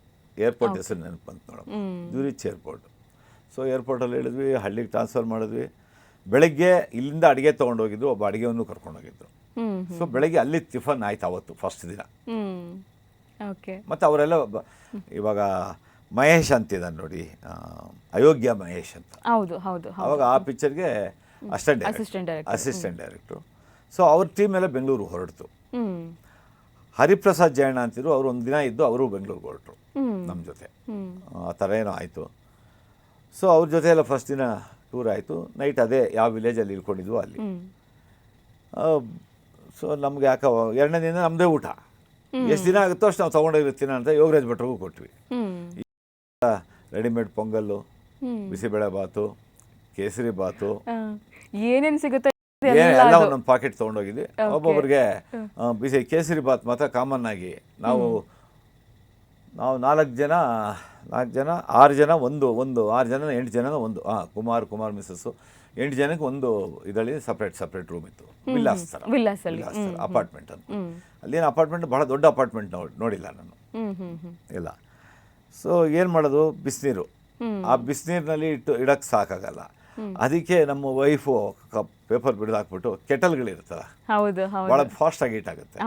ಹೆಸರು ನೆನಪು ಬಂತು ನೋಡೋಣ, ಜೂರಿಚ್ ಏರ್ಪೋರ್ಟ್. ಸೊ ಏರ್ಪೋರ್ಟಲ್ಲಿ ಹೇಳಿದ್ವಿ, ಹಳ್ಳಿಗೆ ಟ್ರಾನ್ಸ್ಫರ್ ಮಾಡಿದ್ವಿ. ಬೆಳಗ್ಗೆ ಇಲ್ಲಿಂದ ಅಡುಗೆ ತೊಗೊಂಡೋಗಿದ್ರು, ಒಬ್ಬ ಅಡುಗೆಯನ್ನು ಕರ್ಕೊಂಡೋಗಿದ್ರು. ಸೊ ಬೆಳಗ್ಗೆ ಅಲ್ಲಿ ಟಿಫನ್ ಆಯ್ತು ಅವತ್ತು ಫಸ್ಟ್ ದಿನ. ಓಕೆ. ಮತ್ತು ಅವರೆಲ್ಲ ಇವಾಗ ಮಹೇಶ್ ಅಂತಿದ್ದಾನೆ ನೋಡಿ, ಅಯೋಗ್ಯ ಮಹೇಶ್ ಅಂತ. ಹೌದು ಹೌದು. ಅವಾಗ ಆ ಪಿಕ್ಚರ್ಗೆ ಅಸಿಸ್ಟೆಂಟ್ ಡೈರೆಕ್ಟ್ರು. ಸೊ ಅವ್ರ ಟೀಮ್ ಎಲ್ಲ ಬೆಂಗಳೂರು ಹೊರಡ್ತು. ಹರಿಪ್ರಸಾದ್ ಜಯಣ್ಣ ಅಂತಿದ್ರು, ಅವರು ಒಂದು ದಿನ ಇದ್ದು ಅವರು ಬೆಂಗಳೂರಿಗೆ ಹೊರಟರು ನಮ್ಮ ಜೊತೆ. ಆ ಥರ ಏನೋ ಆಯಿತು. ಸೊ ಅವ್ರ ಜೊತೆ ಎಲ್ಲ ಫಸ್ಟ್ ದಿನ ಟೂರ್ ಆಯಿತು. ನೈಟ್ ಅದೇ ಯಾವ ವಿಲೇಜಲ್ಲಿ ಇಳ್ಕೊಂಡಿದ್ವು ಅಲ್ಲಿ. ಸೊ ನಮ್ಗೆ ಯಾಕೆ 2ನೇ ದಿನ ನಮ್ಮದೇ ಊಟ, ಎಷ್ಟು ದಿನ ಆಗುತ್ತೋ ಅಷ್ಟು ನಾವು ತೊಗೊಂಡೋಗಿರ್ತೀನಿ ಅಂತ ಯೋಗರಾಜ್ ಭಟ್ರಿಗೂ ಕೊಟ್ವಿ. ರೆಡಿಮೇಡ್ ಪೊಂಗಲ್ಲು, ಬಿಸಿಬೇಳೆ ಬಾತು, ಕೇಸರಿ ಬಾತು, ಏನೇನು ಸಿಗುತ್ತೆ ಎಲ್ಲ ಒಂದೊಂದು ಪಾಕೆಟ್ ತೊಗೊಂಡೋಗಿದ್ವಿ. ಒಬ್ಬೊಬ್ಬರಿಗೆ ಬಿಸಿ ಕೇಸರಿ ಬಾತ್ ಮಾತ್ರ ಕಾಮನ್ ಆಗಿ ನಾವು 4 ಜನ 6 ಜನ ಒಂದು 6 ಜನ 8 ಜನ ಒಂದು ಕುಮಾರ್ ಮಿಸ್ಸಸ್ಸು 8 ಜನಕ್ಕೆ ಒಂದು ಇದರಲ್ಲಿ ಸಪ್ರೇಟ್ ರೂಮ್ ಇತ್ತು. ವಿಲ್ಲಾಸ್ ಅಪಾರ್ಟ್ಮೆಂಟ್ ಅಂತ. ಅಲ್ಲೇನು ಅಪಾರ್ಟ್ಮೆಂಟ್ ಭಾಳ ದೊಡ್ಡ ಅಪಾರ್ಟ್ಮೆಂಟ್ ನೋಡಿಲ್ಲ ನಾನು ಇಲ್ಲ. ಸೊ ಏನು ಮಾಡೋದು, ಬಿಸಿನೀರು. ಆ ಬಿಸಿನೀರಿನಲ್ಲಿ ಇಡಕ್ಕೆ ಸಾಕಾಗಲ್ಲ. ಅದಕ್ಕೆ ನಮ್ಮ ವೈಫು ಪೇಪರ್ ಬಿಡ್ದು ಹಾಕ್ಬಿಟ್ಟು ಕೆಟಲ್ಗಳಿರ್ತಲ್ಲ, ಭಾಳ ಫಾಸ್ಟಾಗಿ ಹೀಟ್ ಆಗುತ್ತೆ,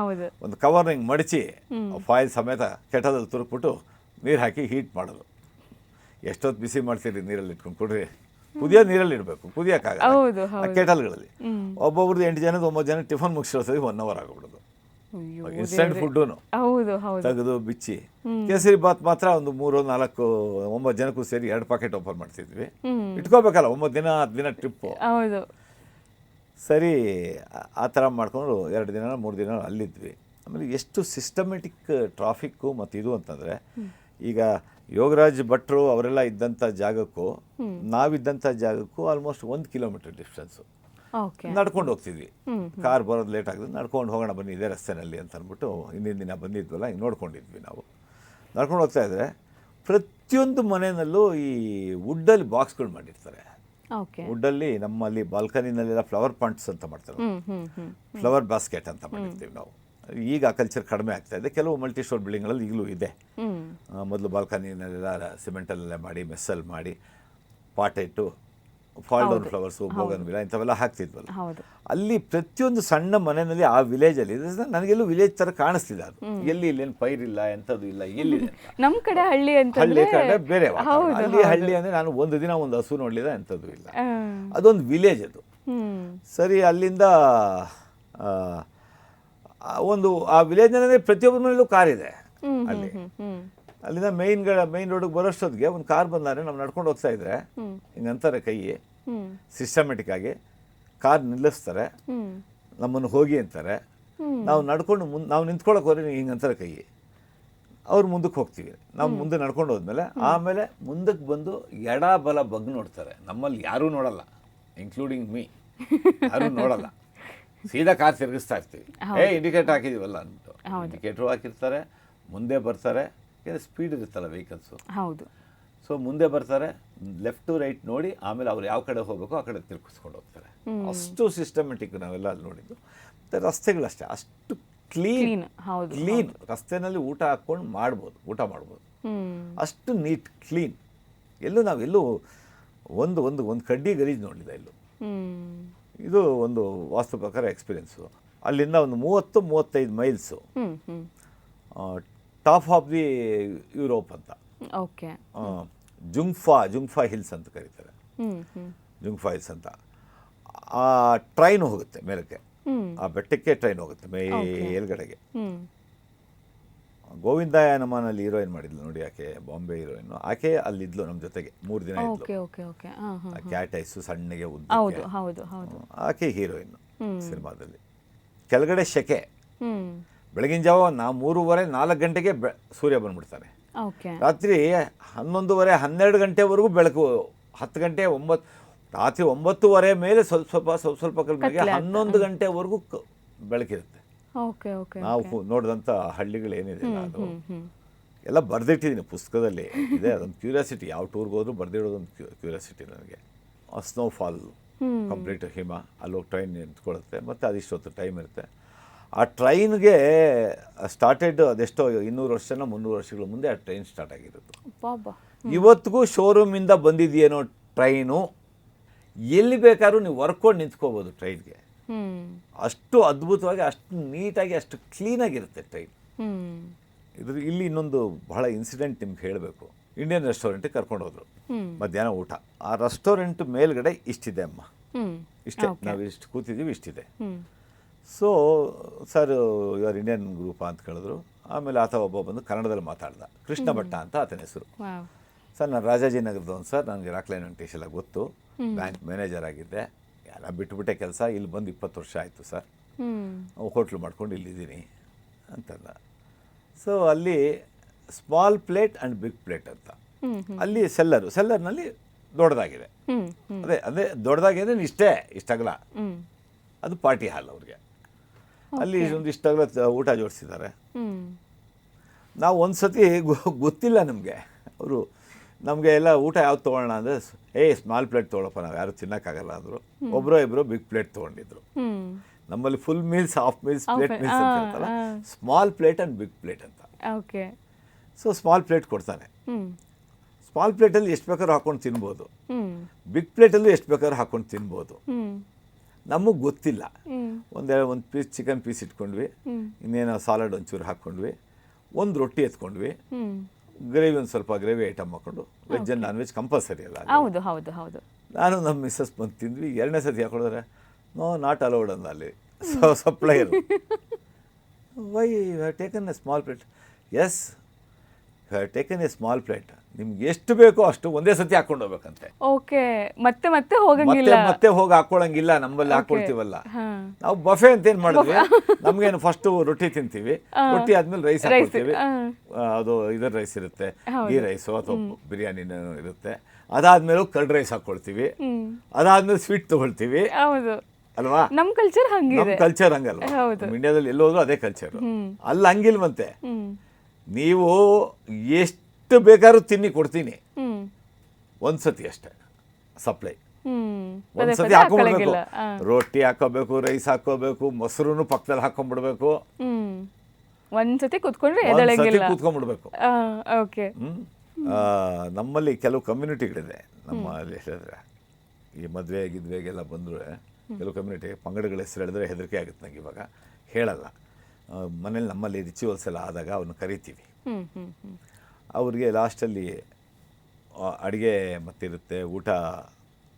ಒಂದು ಕವರ್ ಹಿಂಗೆ ಮಡಚಿ ಫಾಯಿಲ್ ಸಮೇತ ಕೆಟಲಲ್ಲಿ ತುರುಕ್ಬಿಟ್ಟು ನೀರು ಹಾಕಿ ಹೀಟ್ ಮಾಡೋದು. ಎಷ್ಟೊತ್ತು ಬಿಸಿ ಮಾಡ್ತೀರಿ ನೀರಲ್ಲಿ ಇಟ್ಕೊಂಡು ಕೊಡ್ರಿ, ಕುದಿಯೋ ನೀರಲ್ಲಿ ಇಡಬೇಕು, ಕುದಿಯೋಕ್ಕಾಗಲ್ಲ ಆ ಕೆಟಲ್ಗಳಲ್ಲಿ. ಒಬ್ಬೊಬ್ರದ್ದು 8 ಜನದ 9 ಜನ ಟಿಫನ್ ಮುಗಿಸೋದ್ರಿಗೆ 1 hour ಆಗಿಬಿಡೋದು. ಇನ್ಸ್ಟೆಂಟ್ ಫುಡ್ಡು ತೆಗೆದು ಬಿಚ್ಚಿ. ಕೇಸರಿ ಬಾತ್ ಮಾತ್ರ ಒಂದು 3, 4, 9 ಜನಕ್ಕೂ ಸೇರಿ 2 ಪಾಕೆಟ್ ಓಪನ್ ಮಾಡ್ತಿದ್ವಿ. ಇಟ್ಕೋಬೇಕಲ್ಲ 9 ದಿನ 10 ದಿನ ಟ್ರಿಪ್ಪು. ಸರಿ, ಆ ಥರ ಮಾಡಿಕೊಂಡು 2 ದಿನ 3 ದಿನ ಅಲ್ಲಿದ್ವಿ. ಆಮೇಲೆ ಎಷ್ಟು ಸಿಸ್ಟಮೆಟಿಕ್ ಟ್ರಾಫಿಕ್ಕು ಮತ್ತು ಇದು ಅಂತಂದರೆ, ಈಗ ಯೋಗರಾಜ್ ಭಟ್ರು ಅವರೆಲ್ಲ ಇದ್ದಂಥ ಜಾಗಕ್ಕೂ ನಾವಿದ್ದಂಥ ಜಾಗಕ್ಕೂ ಆಲ್ಮೋಸ್ಟ್ 1 ಕಿಲೋಮೀಟರ್ ಡಿಸ್ಟೆನ್ಸು. ನಡ್ಕೊಂಡು ಹೋಗ್ತಿದ್ವಿ. ಕಾರ್ ಬರೋದು ಲೇಟ್ ಆಗಿದೆ, ನಡ್ಕೊಂಡು ಹೋಗೋಣ ಬನ್ನಿ ಇದೇ ರಸ್ತೆನಲ್ಲಿ ಅಂತ ಅಂದ್ಬಿಟ್ಟು ಹಿಂದಿನ ದಿನ ಬಂದಿದ್ವಲ್ಲ, ಹಿಂಗೆ ನೋಡ್ಕೊಂಡಿದ್ವಿ. ನಾವು ನಡ್ಕೊಂಡು ಹೋಗ್ತಾ ಇದ್ದರೆ ಪ್ರತಿಯೊಂದು ಮನೆಯಲ್ಲೂ ಈ ವುಡ್ಡಲ್ಲಿ ಬಾಕ್ಸ್ಗಳು ಮಾಡಿರ್ತಾರೆ. ವುಡ್ಡಲ್ಲಿ ನಮ್ಮಲ್ಲಿ ಬಾಲ್ಕನಿನಲ್ಲೆಲ್ಲ ಫ್ಲವರ್ ಪಾಂಟ್ಸ್ ಅಂತ ಮಾಡ್ತಾರೆ, ಫ್ಲವರ್ ಬಾಸ್ಕೆಟ್ ಅಂತ ಮಾಡಿರ್ತೀವಿ ನಾವು. ಈಗ ಆ ಕಲ್ಚರ್ ಕಡಿಮೆ ಆಗ್ತಾ ಇದೆ. ಕೆಲವು ಮಲ್ಟಿ ಸ್ಟೋರ್ ಬಿಲ್ಡಿಂಗ್ಗಳಲ್ಲಿ ಈಗಲೂ ಇದೆ. ಮೊದಲು ಬಾಲ್ಕನಿನಲ್ಲೆಲ್ಲ ಸಿಮೆಂಟಲ್ಲೆಲ್ಲ ಮಾಡಿ, ಮೆಸ್ಸಲ್ಲಿ ಮಾಡಿ, ಪಾಟ್ ಇಟ್ಟು ಫಾಲ್ ಡೌನ್ ಫ್ಲವರ್ಸು, ಬೋಗನ್ವಿಲ್ಲ ಇಂಥವೆಲ್ಲ ಹಾಕ್ತಿದ್ವಲ್ಲ. ಅಲ್ಲಿ ಪ್ರತಿಯೊಂದು ಸಣ್ಣ ಮನೆಯಲ್ಲಿ ಆ ವಿಲೇಜಲ್ಲಿ ನನಗೆಲ್ಲೂ ವಿಲೇಜ್ ಥರ ಕಾಣಿಸ್ತಿದೆ. ಅದು ಎಲ್ಲಿ ಇಲ್ಲೇನು ಪೈರಿಲ್ಲ, ಎಂಥದ್ದು ಇಲ್ಲ, ಎಲ್ಲಿದೆ ನಮ್ಮ ಕಡೆ ಹಳ್ಳಿ ಕಡೆ ಬೇರೆ. ಅಲ್ಲಿ ಹಳ್ಳಿ ಅಂದರೆ ನಾನು ಒಂದು ದಿನ ಒಂದು ಹಸು ನೋಡಲಿಲ್ಲ, ಎಂಥದ್ದು ಇಲ್ಲ. ಅದೊಂದು ವಿಲೇಜ್ ಅದು. ಸರಿ, ಅಲ್ಲಿಂದ ಒಂದು ಆ ವಿಲೇಜ್ನಲ್ಲಿ ಪ್ರತಿಯೊಬ್ಬರ ಮನೆಯಲ್ಲೂ ಕಾರ್ ಇದೆ. ಅಲ್ಲಿಂದ ಮೇನ್ ರೋಡಿಗೆ ಬರೋಷ್ಟೊತ್ತಿಗೆ ಒಂದು ಕಾರ್ ಬಂದರೆ ನಾವು ನಡ್ಕೊಂಡು ಹೋಗ್ತಾ ಇದ್ರೆ ಹಿಂಗಂತಾರೆ ಕೈ ಸಿಸ್ಟಮೆಟಿಕ್ ಆಗಿ ಕಾರ್ ನಿಲ್ಲಿಸ್ತಾರೆ, ನಮ್ಮನ್ನು ಹೋಗಿ ಅಂತಾರೆ. ನಾವು ನಡ್ಕೊಂಡು ನಾವು ನಿಂತ್ಕೊಳ್ಳೋಕೆ ಹೋದ್ರೆ ಹಿಂಗಂತಾರೆ ಕೈ, ಅವ್ರು ಮುಂದಕ್ಕೆ ಹೋಗ್ತೀವಿ. ನಾವು ಮುಂದೆ ನಡ್ಕೊಂಡು ಹೋದ್ಮೇಲೆ ಆಮೇಲೆ ಮುಂದಕ್ಕೆ ಬಂದು ಎಡ ಬಲ ಬಗ್ ನೋಡ್ತಾರೆ. ನಮ್ಮಲ್ಲಿ ಯಾರೂ ನೋಡಲ್ಲ, ಇನ್ಕ್ಲೂಡಿಂಗ್ ಮೀ, ಯಾರೂ ನೋಡಲ್ಲ. ಸೀದಾ ಕಾರ್ ತಿರುಗಿಸ್ತಾ ಇರ್ತೀವಿ. ಇಂಡಿಕೇಟರ್ ಹಾಕಿದೀವಲ್ಲ ಅಂದ್ಬಿಟ್ಟು ಇಂಡಿಕೇಟ್ರು ಹಾಕಿರ್ತಾರೆ. ಮುಂದೆ ಬರ್ತಾರೆ, ಸ್ಪೀಡ್ ಇರುತ್ತಲ್ಲ ವೆಹಿಕಲ್ಸು. ಸೊ ಮುಂದೆ ಬರ್ತಾರೆ, ಲೆಫ್ಟ್ ಟು ರೈಟ್ ನೋಡಿ ಆಮೇಲೆ ಅವ್ರು ಯಾವ ಕಡೆ ಹೋಗಬೇಕು ಆ ಕಡೆ ತಿರುಗಿಸ್ಕೊಂಡು ಹೋಗ್ತಾರೆ. ಅಷ್ಟು ಸಿಸ್ಟಮೆಟಿಕ್ ನಾವೆಲ್ಲ ಅಲ್ಲಿ ನೋಡಿದ್ದು. ಮತ್ತು ರಸ್ತೆಗಳಷ್ಟೇ ಅಷ್ಟು ಕ್ಲೀನ್. ರಸ್ತೆನಲ್ಲಿ ಊಟ ಮಾಡ್ಬೋದು, ಅಷ್ಟು ನೀಟ್ ಕ್ಲೀನ್. ನಾವೆಲ್ಲೂ ಒಂದು ಕಡ್ಡಿ ಗಲೀಜು ನೋಡಿಲ್ಲ ಎಲ್ಲೂ. ಇದು ಒಂದು ವಾಸ್ತು ಪ್ರಕಾರ ಎಕ್ಸ್ಪೀರಿಯೆನ್ಸು. ಅಲ್ಲಿಂದ ಒಂದು 30-35 Miles top of the Europe ಅಂತ, ಜುಂಗ್ಫಾ ಹಿಲ್ಸ್ ಅಂತ ಕರೀತಾರೆ. ಜುಂಗ್ಫಾ ಹಿಲ್ಸ್ ಅಂತ ಆ ಟ್ರೈನ್ ಹೋಗುತ್ತೆ ಮೇಲಕ್ಕೆ, ಆ ಬೆಟ್ಟಕ್ಕೆ ಟ್ರೈನ್ ಹೋಗುತ್ತೆ ಮೇಲ್ಗಡೆಗೆ. ಗೋವಿಂದಯಾನಮನಲ್ಲಿ ಹೀರೋಯಿನ್ ಮಾಡಿದ್ಲು ನೋಡಿ, ಆಕೆ ಬಾಂಬೆ ಹೀರೋಯಿನ್ನು. ಆಕೆ ಅಲ್ಲಿದ್ಲು ನಮ್ಮ ಜೊತೆಗೆ 3 ದಿನ ಇದ್ಲು. ಓಕೆ ಓಕೆ ಓಕೆ ಹಾಂ ಹಾಂ ಕ್ಯಾಟ್ ಐಸು ಸಣ್ಣಗೆ ಹೌದು ಉದ್ದ, ಹೌದು ಹೌದು. ಆಕೆ ಹೀರೋಯಿನ್ನು ಸಿನಿಮಾದಲ್ಲಿ. ಕೆಳಗಡೆ ಶೆಕೆ, ಹ್ಞೂ ಬೆಳಗಿನ ಜಾವ 3:30-4 ಗಂಟೆಗೆ ಸೂರ್ಯ ಬಂದ್ಬಿಡ್ತಾನೆ. ಓಕೆ ರಾತ್ರಿ 11:30-12 ಗಂಟೆವರೆಗೂ ಬೆಳಕು, 10 ಗಂಟೆ 9, ರಾತ್ರಿ 9:30 ಮೇಲೆ ಸ್ವಲ್ಪ ಕಡಿಮೆ 11 ಗಂಟೆವರೆಗೂ ಬೆಳಕಿರುತ್ತೆ. ಓಕೆ ಓಕೆ ನಾವು ನೋಡಿದಂಥ ಹಳ್ಳಿಗಳೇನಿದೆ ಅದು ಎಲ್ಲ ಬರೆದಿಟ್ಟಿದ್ದೀನಿ ಪುಸ್ತಕದಲ್ಲಿ ಇದೆ. ಅದೊಂದು ಕ್ಯೂರಿಯಾಸಿಟಿ, ಯಾವ ಟೂರ್ಗೆ ಹೋದ್ರೂ ಬರೆದಿಡೋದೊಂದು ಕ್ಯೂರಿಯಾಸಿಟಿ ನನಗೆ. ಸ್ನೋಫಾಲ್ ಕಂಪ್ಲೀಟ್ ಹಿಮ, ಅಲ್ಲೋಗಿ ಟ್ರೈನ್ ನಿಂತ್ಕೊಳ್ಳುತ್ತೆ, ಮತ್ತು ಅದಿಷ್ಟೊತ್ತು ಟೈಮ್ ಇರುತ್ತೆ. ಆ ಟ್ರೈನ್ಗೆ ಸ್ಟಾರ್ಟೆಡ್ ಅದೆಷ್ಟೋ 200 ವರ್ಷನ 300 ವರ್ಷಗಳ ಮುಂದೆ ಆ ಟ್ರೈನ್ ಸ್ಟಾರ್ಟ್ ಆಗಿರೋದು. ಬಾಬಾ ಇವತ್ತಿಗೂ ಶೋರೂಮಿಂದ ಬಂದಿದೆಯೇನೋ ಟ್ರೈನು, ಎಲ್ಲಿ ಬೇಕಾದ್ರೂ ನೀವು ವರ್ಕೊಂಡು ನಿಂತ್ಕೋಬೋದು ಟ್ರೈನ್ಗೆ. ಅಷ್ಟು ಅದ್ಭುತವಾಗಿ, ಅಷ್ಟು ನೀಟಾಗಿ, ಅಷ್ಟು ಕ್ಲೀನಾಗಿರುತ್ತೆ ಟ್ರೈನ್. ಇಲ್ಲಿ ಇನ್ನೊಂದು ಬಹಳ ಇನ್ಸಿಡೆಂಟ್ ನಿಮ್ಗೆ ಹೇಳಬೇಕು. ಇಂಡಿಯನ್ ರೆಸ್ಟೋರೆಂಟಿಗೆ ಕರ್ಕೊಂಡು ಹೋದ್ರು ಮಧ್ಯಾಹ್ನ ಊಟ. ಆ ರೆಸ್ಟೋರೆಂಟ್ ಮೇಲ್ಗಡೆ ಇಷ್ಟಿದೆ ಅಮ್ಮ, ಇಷ್ಟೇ, ನಾವು ಇಷ್ಟು ಕೂತಿದ್ದೀವಿ, ಇಷ್ಟಿದೆ. ಸೊ ಸರ್ ಇವರು ಇಂಡಿಯನ್ ಗ್ರೂಪ ಅಂತ ಕೇಳಿದ್ರು. ಆಮೇಲೆ ಆತ ಒಬ್ಬ ಬಂದು ಕನ್ನಡದಲ್ಲಿ ಮಾತಾಡ್ದ, ಕೃಷ್ಣ ಭಟ್ಟ ಅಂತ ಆತನ ಹೆಸರು. ಸರ್ ನಾನು ರಾಜಾಜಿನಗರದವನು ಸರ್, ನನಗೆ ರಾಕ್ಲೈನ್ ವೆಂಕಟೇಶ್ ಎಲ್ಲ ಗೊತ್ತು, ಬ್ಯಾಂಕ್ ಮ್ಯಾನೇಜರ್ ಆಗಿದ್ದೆ, ಎಲ್ಲ ಬಿಟ್ಟುಬಿಟ್ಟೆ ಕೆಲಸ, ಇಲ್ಲಿ ಬಂದು 20 ವರ್ಷ ಆಯಿತು ಸರ್, ಹೋಟ್ಲು ಮಾಡ್ಕೊಂಡು ಇಲ್ಲಿದ್ದೀನಿ ಅಂತಂದ. ಸೊ ಅಲ್ಲಿ small plate and big plate ಅಂತ, ಅಲ್ಲಿ ಸೆಲ್ಲರ್ನಲ್ಲಿ ದೊಡ್ಡದಾಗಿದೆ. ಅದೇ ದೊಡ್ಡದಾಗಿದೆ, ಇಷ್ಟಾಗಲ್ಲ, ಅದು ಪಾರ್ಟಿ ಹಾಲ್ ಅವ್ರಿಗೆ. ಅಲ್ಲಿ ಇಷ್ಟಾಗಲ್ಲ ಊಟ ಜೋಡಿಸಿದ್ದಾರೆ. ನಾವು ಒಂದು ಸತಿ ಗೊತ್ತಿಲ್ಲ ನಮಗೆ, ಅವರು ನಮಗೆ ಎಲ್ಲ ಊಟ ಯಾವ್ದು ತೊಗೊಳ್ಳೋಣ ಅಂದರೆ ಸ್ಮಾಲ್ ಪ್ಲೇಟ್ ತೊಗೊಳಪ್ಪ, ನಾವು ಯಾರು ತಿನ್ನೋಕ್ಕಾಗಲ್ಲ ಅಂದರು. ಒಬ್ಬರೋ ಇಬ್ಬರು ಬಿಗ್ ಪ್ಲೇಟ್ ತೊಗೊಂಡಿದ್ರು. ನಮ್ಮಲ್ಲಿ full meals, half meals, plate meals ಅಂತ ಇರ್ತಲ್ಲ, small plate and big plate ಅಂತ. ಓಕೆ. ಸೊ ಸ್ಮಾಲ್ ಪ್ಲೇಟ್ ಕೊಡ್ತಾನೆ. ಸ್ಮಾಲ್ ಪ್ಲೇಟಲ್ಲಿ ಎಷ್ಟು ಬೇಕಾದ್ರೂ ಹಾಕೊಂಡು ತಿನ್ಬೋದು, ಬಿಗ್ ಪ್ಲೇಟಲ್ಲೂ ಎಷ್ಟು ಬೇಕಾದ್ರೂ ಹಾಕೊಂಡು ತಿನ್ಬೋದು. ನಮಗೆ ಗೊತ್ತಿಲ್ಲ. ಒಂದು ಪೀಸ್ ಚಿಕನ್ ಪೀಸ್ ಇಟ್ಕೊಂಡ್ವಿ, ಇನ್ನೇನೋ ಸಾಲಡ್ ಒಂಚೂರು ಹಾಕ್ಕೊಂಡ್ವಿ, ಒಂದು ರೊಟ್ಟಿ ಎತ್ಕೊಂಡ್ವಿ, ಗ್ರೇವಿ ಒಂದು ಸ್ವಲ್ಪ ಗ್ರೇವಿ ಐಟಮ್ ಹಾಕ್ಕೊಂಡು, veg and non veg compulsory ಅಲ್ಲ. ಹೌದು ಹೌದು ಹೌದು. ನಾನು ನಮ್ಮ ಮಿಸ್ಸಸ್ ಬಂದು ತಿಂದ್ವಿ. 2ನೇ ಸತಿ ಹಾಕೊಂಡ್ರೆ ನೋ ನಾಟ್ ಅಲೌಡ್ ಅಂದ ಅಲ್ಲಿ supplier. Why you have taken a small plate? Yes, you have taken a small plate. ನಿಮ್ಗೆ ಎಷ್ಟು ಬೇಕೋ ಅಷ್ಟು ಒಂದೇ ಸತಿ ಹಾಕೊಂಡು ಹೋಗ್ಬೇಕಂತೆ. ಓಕೆ, ಮತ್ತೆ ಮತ್ತೆ ಹೋಗಂಗಿಲ್ಲ, ಮತ್ತೆ ಹೋಗಿ ಹಾಕೊಳ್ಳಂಗಿಲ್ಲ. ನಮ್ಮಲ್ಲಿ ಹಾಕೊಳ್ತೀವಲ್ಲ ನಾವು, ಬಫೆ ಅಂತ ಏನು ಮಾಡಿದ್ವಿ, ನಮ್ಗೇನು ಫಸ್ಟು ರೊಟ್ಟಿ ತಿಂತೀವಿ, ರೊಟ್ಟಿ ಆದ್ಮೇಲೆ ರೈಸ್ ಹಾಕೊಳ್ತೀವಿ. ಅದು ಇದರ ರೈಸ್ ಇರುತ್ತೆ, ಗೀ ರೈಸು ಅಥವಾ ಬಿರಿಯಾನಿನೂ ಇರುತ್ತೆ. ಅದಾದ್ಮೇಲೆ ಕರ್ಡ್ ರೈಸ್ ಹಾಕೊಳ್ತೀವಿ, ಅದಾದ್ಮೇಲೆ ಸ್ವೀಟ್ ತಗೊಳ್ತೀವಿ ಅಲ್ವಾ. ನಮ್ಮ ಕಲ್ಚರ್ ಹಂಗಿದೆ. ನಮ್ಮ ಕಲ್ಚರ್ ಹಂಗಲ್ವ, ಇಂಡಿಯಾದಲ್ಲಿ ಎಲ್ಲೋದ್ರೂ ಅದೇ ಕಲ್ಚರ್. ಅಲ್ಲಿ ಹಂಗಿಲ್ವಂತೆ. ನೀವು ಎಷ್ಟು ಬೇಕಾದ್ರೂ ತಿನ್ನಿ ಕೊಡ್ತೀನಿ, ಒಂದ್ಸತಿ ಅಷ್ಟೇ ಸಪ್ಲೈ. ಒಂದ್ಸತಿ ಹಾಕೊಂಡ್ಬಿಡ್ಬೇಕು, ರೊಟ್ಟಿ ಹಾಕೋಬೇಕು, ರೈಸ್ ಹಾಕೋಬೇಕು, ಮೊಸರು ಪಕ್ಕದಲ್ಲಿ ಹಾಕೊಂಡ್ಬಿಡ್ಬೇಕು, ಒಂದ್ಸತಿ ಕೂತ್ಕೊಂಡ್ರೆ ಕೂತ್ಕೊಂಡ್ಬಿಡ್ಬೇಕು. ಓಕೆ. ನಮ್ಮಲ್ಲಿ ಕೆಲವು ಕಮ್ಯುನಿಟಿಗಳಿದೆ ನಮ್ಮಲ್ಲಿ ಹೇಳಿದ್ರೆ, ಈ ಮದುವೆ ಗಿದ್ವೆಗೆಲ್ಲ ಬಂದರೂ ಕೆಲವು ಕಮ್ಯುನಿಟಿ ಪಂಗಡಗಳ ಹೆಸರು ಹೇಳಿದ್ರೆ ಹೆದರಿಕೆ ಆಗುತ್ತೆ ನಂಗೆ. ಇವಾಗ ಹೇಳಲ್ಲ, ಮನೇಲಿ ನಮ್ಮಲ್ಲಿ ರಿಚುವಲ್ಸ್ ಎಲ್ಲ ಆದಾಗ ಅವ್ರನ್ನ ಕರಿತೀವಿ. ಅವ್ರಿಗೆ ಲಾಸ್ಟಲ್ಲಿ ಅಡುಗೆ ಮತ್ತಿರುತ್ತೆ, ಊಟ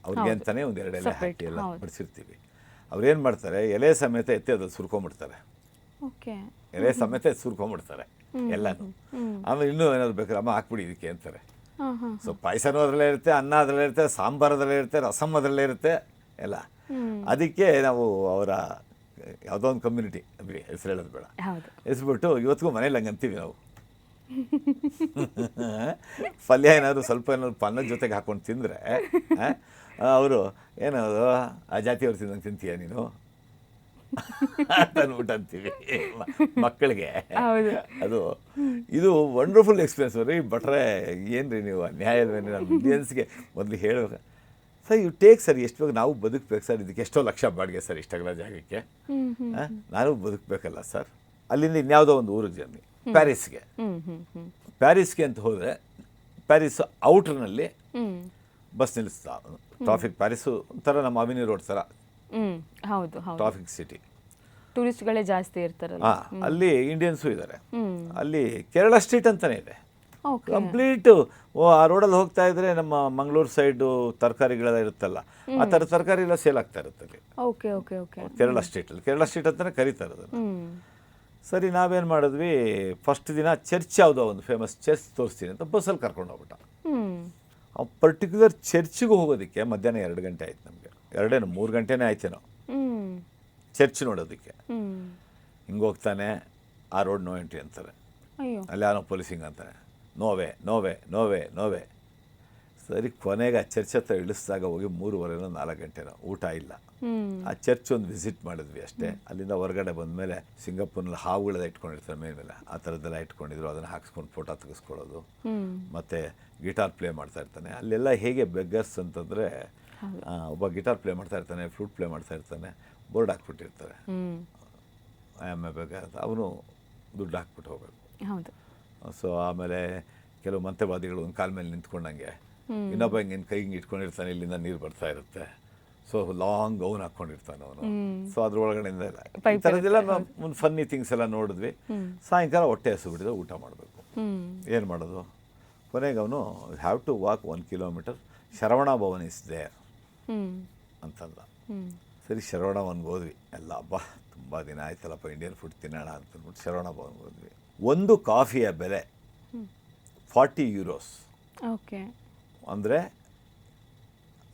ಅವ್ರಿಗೆ ಅಂತಲೇ ಒಂದು 2 ಎಲೆ ಹಾಕಿ ಎಲ್ಲ ಬಡಿಸಿರ್ತೀವಿ. ಅವ್ರೇನು ಮಾಡ್ತಾರೆ, ಎಲೆ ಸಮೇತ ಎತ್ತಿ ಅದ್ರಲ್ಲಿ ಸುರ್ಕೊಂಬಿಡ್ತಾರೆ. ಎಲೆ ಸಮೇತ ಸುರ್ಕೊಂಬಿಡ್ತಾರೆ ಎಲ್ಲನೂ. ಆಮೇಲೆ ಇನ್ನೂ ಏನಾದ್ರು ಬೇಕಾದ್ರೆ ಅಮ್ಮ ಹಾಕ್ಬಿಡಿ ಇದಕ್ಕೆ ಅಂತಾರೆ. ಸೊ ಪಾಯಸನೂ ಅದರಲ್ಲೇ ಇರುತ್ತೆ, ಅನ್ನ ಅದರಲ್ಲೇ ಇರುತ್ತೆ, ಸಾಂಬಾರು ಅದರಲ್ಲೇ ಇರುತ್ತೆ, ರಸಮ್ ಅದರಲ್ಲೇ ಇರುತ್ತೆ ಎಲ್ಲ. ಅದಕ್ಕೆ ನಾವು ಅವರ ಯಾವುದೋ ಒಂದು ಕಮ್ಯುನಿಟಿ ಬಿಡಿ, ಹೆಸರು ಹೇಳೋದು ಬೇಡ, ಹೆಸರುಬಿಟ್ಟು ಇವತ್ತಿಗೂ ಮನೇಲಿ ಹಂಗೆ ಅಂತೀವಿ ನಾವು. ಪಲ್ಯ ಏನಾದ್ರು ಸ್ವಲ್ಪ ಏನಾದ್ರು ಪನ್ನದ ಜೊತೆಗೆ ಹಾಕೊಂಡು ತಿಂದರೆ ಅವರು ಏನದು ಆ ಜಾತಿಯವ್ರು ತಿಂದಂಗೆ ತಿಂತೀಯ ನೀನು ಅಂದ್ಬಿಟ್ಟು ಅಂತೀವಿ ಮಕ್ಕಳಿಗೆ. ಅದು ಇದು ವಂಡರ್ಫುಲ್ ಎಕ್ಸ್ಪೀರಿಯನ್ಸ್ ರೀ. ಭಟ್ರೆ ಏನ್ರಿ ನೀವು ನ್ಯಾಯಲ್ವೇನು ನಮ್ಮ ಇಂಡಿಯನ್ಸ್ಗೆ ಮೊದಲು ಹೇಳ್ಬೇಕು ಸರ್, ಯು ಟೇಕ್ ಸರ್, ಎಷ್ಟು ಬೇಕು, ನಾವು ಬದುಕಬೇಕು ಸರ್, ಇದಕ್ಕೆ ಎಷ್ಟೋ ಲಕ್ಷ ಬಾಡಿಗೆ ಸರ್ ಇಷ್ಟಾಗಲ್ಲ ಜಾಗಕ್ಕೆ, ನಾನು ಬದುಕಬೇಕಲ್ಲ ಸರ್. ಅಲ್ಲಿಂದ ಇನ್ಯಾವುದೋ ಒಂದು ಊರಿಗೆ ಜರ್ನಿ, ಪ್ಯಾರಿಸ್ಗೆ ಅಂತ ಹೋದರೆ, ಪ್ಯಾರಿಸ್ ಔಟ್ರ್ನಲ್ಲಿ ಬಸ್ ನಿಲ್ಲಿಸ್ತಾ, ಟ್ರಾಫಿಕ್. ಪ್ಯಾರಿಸು ಒಂಥರ ನಮ್ಮ ಅವಿನಿ ರೋಡ್ ಥರ ಟ್ರಾಫಿಕ್ ಸಿಟಿ, ಟೂರಿಸ್ಟ್ಗಳೇ ಜಾಸ್ತಿ ಇರ್ತಾರಲ್ಲ. ಅಲ್ಲಿ ಇಂಡಿಯನ್ಸು ಇದ್ದಾರೆ. ಅಲ್ಲಿ ಕೇರಳ ಸ್ಟ್ರೀಟ್ ಅಂತಲೇ ಇದೆ, ಕಂಪ್ಲೀಟು. ಆ ರೋಡಲ್ಲಿ ಹೋಗ್ತಾ ಇದ್ರೆ ನಮ್ಮ ಮಂಗಳೂರು ಸೈಡು ತರಕಾರಿಗಳೆಲ್ಲ ಇರುತ್ತಲ್ಲ, ಆ ಥರ ತರಕಾರಿ ಎಲ್ಲ ಸೇಲ್ ಆಗ್ತಾ ಇರುತ್ತೆ ಅಲ್ಲಿ ಕೇರಳ ಸ್ಟ್ರೀಟಲ್ಲಿ. ಕೇರಳ ಸ್ಟ್ರೀಟ್ ಅಂತಲೇ ಕರೀತಾರೆ ಅದನ್ನು. ಸರಿ ನಾವೇನು ಮಾಡಿದ್ವಿ, ಫಸ್ಟ್ ದಿನ ಚರ್ಚ್ ಯಾವುದೋ ಒಂದು ಫೇಮಸ್ ಚರ್ಚ್ ತೋರಿಸ್ತೀನಿ ಅಂತ ಬಸ್ಸಲ್ಲಿ ಕರ್ಕೊಂಡು ಹೋಗ್ಬಿಟ್ಟ. ಆ ಪರ್ಟಿಕ್ಯುಲರ್ ಚರ್ಚ್ಗೆ ಹೋಗೋದಕ್ಕೆ ಮಧ್ಯಾಹ್ನ 2 ಗಂಟೆ ಆಯ್ತು ನಮಗೆ, 3 ಗಂಟೆನೇ ಆಯ್ತೇನೋ ಚರ್ಚ್ ನೋಡೋದಕ್ಕೆ. ಹಿಂಗೆ ಹೋಗ್ತಾನೆ, ಆ ರೋಡ್ ನೋ ಎಂಟ್ರಿ ಅಂತಾರೆ, ಅಲ್ಲಿ ಯಾರೋ ಪೊಲೀಸಿಂಗ್ ಅಂತಾರೆ, ನೋವೇ ನೋವೇ ನೋವೇ ನೋವೇ. ಸರಿ ಕೊನೆಗೆ ಆ ಚರ್ಚ್ ಹತ್ರ ಇಳಿಸಿದಾಗ ಹೋಗಿ 3:30 4 ಗಂಟೆನೋ, ಊಟ ಇಲ್ಲ. ಆ ಚರ್ಚ್ ಒಂದು ವಿಸಿಟ್ ಮಾಡಿದ್ವಿ ಅಷ್ಟೇ. ಅಲ್ಲಿಂದ ಹೊರಗಡೆ ಬಂದಮೇಲೆ ಸಿಂಗಾಪುರ್ನಲ್ಲಿ ಹಾವುಗಳೆಲ್ಲ ಇಟ್ಕೊಂಡಿರ್ತಾರೆ ಮೇಲೆ, ಆ ಥರದ್ದೆಲ್ಲ ಇಟ್ಕೊಂಡಿದ್ರು, ಅದನ್ನು ಹಾಕ್ಸ್ಕೊಂಡು ಫೋಟೋ ತೆಗೆಸ್ಕೊಳ್ಳೋದು. ಮತ್ತು ಗಿಟಾರ್ ಪ್ಲೇ ಮಾಡ್ತಾ ಇರ್ತಾನೆ ಅಲ್ಲೆಲ್ಲ. ಹೇಗೆ ಬೆಗ್ಗರ್ಸ್ ಅಂತಂದರೆ, ಒಬ್ಬ ಗಿಟಾರ್ ಪ್ಲೇ ಮಾಡ್ತಾ ಇರ್ತಾನೆ, ಫ್ಲೂಟ್ ಪ್ಲೇ ಮಾಡ್ತಾ ಇರ್ತಾನೆ, ಬೋರ್ಡ್ ಹಾಕ್ಬಿಟ್ಟಿರ್ತಾರೆ, ಐ ಆಮ್ ಎ ಬೆಗ್ಗರ್ ಅಂತ. ಅವನು ದುಡ್ಡು ಹಾಕ್ಬಿಟ್ಟು ಹೋಗಬೇಕು. ಸೊ ಆಮೇಲೆ ಕೆಲವು ಮಂತೆವಾದಿಗಳು ಒಂದು ಕಾಲ ಮೇಲೆ ನಿಂತ್ಕೊಂಡಂಗೆ, ಇನ್ನೊಬ್ಬ ಹಿಂಗೆ ಕೈ ಹಿಂಗೆ ಇಟ್ಕೊಂಡಿರ್ತಾನೆ, ಇಲ್ಲಿಂದ ನೀರು ಬರ್ತಾ ಇರುತ್ತೆ. ಸೊ ಲಾಂಗ್ ಗೌನ್ ಹಾಕ್ಕೊಂಡಿರ್ತಾನೆ ಅವನು. ಸೊ ಅದ್ರ ಒಳಗಡೆಯಿಂದ ಈ ಥರದ್ದೆಲ್ಲ ಒಂದು ಫನ್ನಿ ಥಿಂಗ್ಸ್ ಎಲ್ಲ ನೋಡಿದ್ವಿ. ಸಾಯಂಕಾಲ ಹೊಟ್ಟೆ ಹಸಿಬಿಟ್ಟಿದೆ, ಊಟ ಮಾಡಬೇಕು. ಏನು ಮಾಡೋದು? ಕೊನೆಗೆ ಅವನು have to walk 1 kilometre, Saravana Bhavan is there ಅಂತಂದ. ಸರಿ ಶರವಣ ಭವನ್ಗೆ ಹೋದ್ವಿ ಎಲ್ಲ. ಹಬ್ಬ ತುಂಬ ದಿನ ಆಯ್ತಲ್ಲಪ್ಪ ಇಂಡಿಯನ್ ಫುಡ್ ತಿನ್ನೋಣ ಅಂತಂದ್ಬಿಟ್ಟು ಶರವಣ ಭವನ್ಗೆ ಹೋದ್ವಿ. ಒಂದು ಕಾಫಿಯ ಬೆಲೆ 40 ಯೂರೋಸ್. ಓಕೆ, ಅಂದರೆ